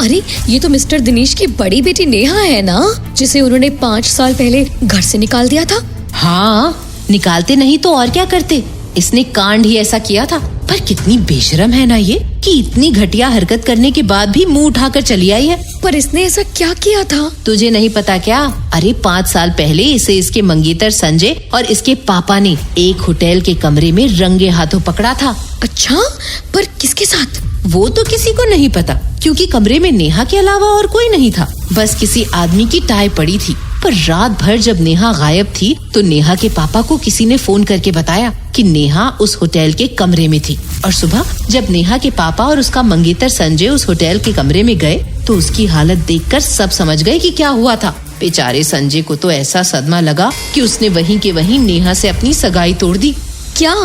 अरे ये तो मिस्टर दिनेश की बड़ी बेटी नेहा है ना, जिसे उन्होंने 5 साल पहले घर से निकाल दिया था। हाँ, निकालते नहीं तो और क्या करते। इसने कांड ही ऐसा किया था। पर कितनी बेशरम है ना ये, कि इतनी घटिया हरकत करने के बाद भी मुंह उठाकर चली आई है। पर इसने ऐसा क्या किया था? तुझे नहीं पता क्या? अरे 5 साल पहले इसे इसके मंगेतर संजय और इसके पापा ने एक होटल के कमरे में रंगे हाथों पकड़ा था। अच्छा, पर किसके साथ? वो तो किसी को नहीं पता, क्योंकि कमरे में नेहा के अलावा और कोई नहीं था। बस किसी आदमी की टाई पड़ी थी। पर रात भर जब नेहा गायब थी तो नेहा के पापा को किसी ने फोन करके बताया कि नेहा उस होटल के कमरे में थी। और सुबह जब नेहा के पापा और उसका मंगेतर संजय उस होटल के कमरे में गए तो उसकी हालत देखकर सब समझ गए कि क्या हुआ था। बेचारे संजय को तो ऐसा सदमा लगा कि उसने वहीं के वहीं नेहा से अपनी सगाई तोड़ दी। क्या?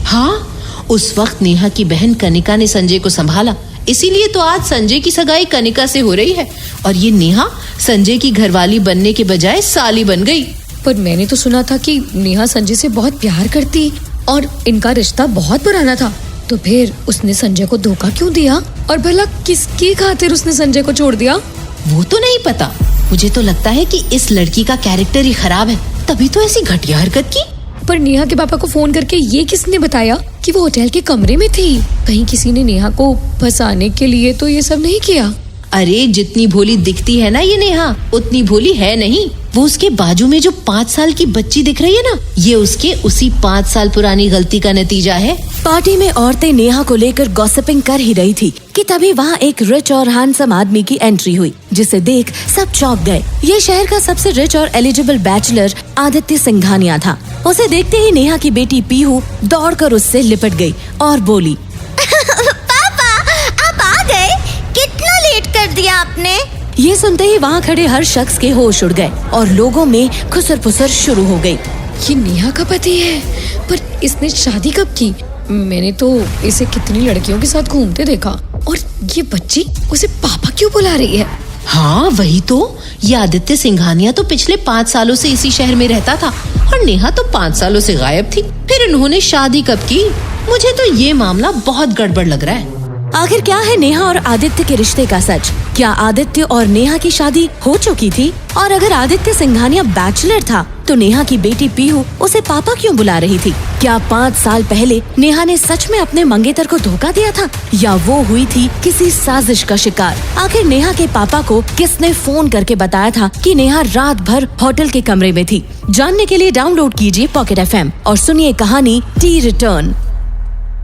हाँ, उस वक्त नेहा की बहन कनिका ने संजय को संभाला, इसीलिए तो आज संजय की सगाई कनिका से हो रही है। और ये नेहा संजय की घरवाली बनने के बजाय साली बन गई। पर मैंने तो सुना था कि नेहा संजय से बहुत प्यार करती और इनका रिश्ता बहुत पुराना था। तो फिर उसने संजय को धोखा क्यों दिया? और भला किसकी खातिर उसने संजय को छोड़ दिया? वो तो नहीं पता। मुझे तो लगता है कि इस लड़की का कैरेक्टर ही खराब है, तभी तो ऐसी घटिया हरकत की। पर नेहा के पापा को फोन करके ये किसने बताया कि वो होटल के कमरे में थी? कहीं किसी ने नेहा को फंसाने के लिए तो ये सब नहीं किया? अरे जितनी भोली दिखती है ना ये नेहा, उतनी भोली है नहीं। वो उसके बाजू में जो 5 साल की बच्ची दिख रही है ना, ये उसके उसी 5 साल पुरानी गलती का नतीजा है। पार्टी में औरतें नेहा को लेकर गॉसिपिंग कर ही रही थी कि तभी वहाँ एक रिच और हैंडसम आदमी की एंट्री हुई, जिसे देख सब चौंक गए। ये शहर का सबसे रिच और एलिजिबल बैचलर आदित्य सिंघानिया था। उसे देखते ही नेहा की बेटी पीहू दौड़कर उससे लिपट गई और बोली, पापा आप आ गए, कितना लेट कर दिया आपने। ये सुनते ही वहाँ खड़े हर शख्स के होश उड़ गए और लोगों में खुसर फुसर शुरू हो गई। ये नेहा का पति है, पर इसने शादी कब की? मैंने तो इसे कितनी लड़कियों के साथ घूमते देखा। और ये बच्ची उसे पापा क्यों बुला रही है? हाँ वही तो। ये आदित्य सिंघानिया तो पिछले 5 सालों से इसी शहर में रहता था और नेहा तो 5 सालों से गायब थी। फिर इन्होंने शादी कब की? मुझे तो ये मामला बहुत गड़बड़ लग रहा है। आखिर क्या है नेहा और आदित्य के रिश्ते का सच? क्या आदित्य और नेहा की शादी हो चुकी थी? और अगर आदित्य सिंघानिया बैचलर था तो नेहा की बेटी पीहू उसे पापा क्यों बुला रही थी? क्या 5 साल पहले नेहा ने सच में अपने मंगेतर को धोखा दिया था, या वो हुई थी किसी साजिश का शिकार? आखिर नेहा के पापा को किसने फोन करके बताया था कि नेहा रात भर होटल के कमरे में थी? जानने के लिए डाउनलोड कीजिए पॉकेट FM और सुनिए कहानी टी रिटर्न।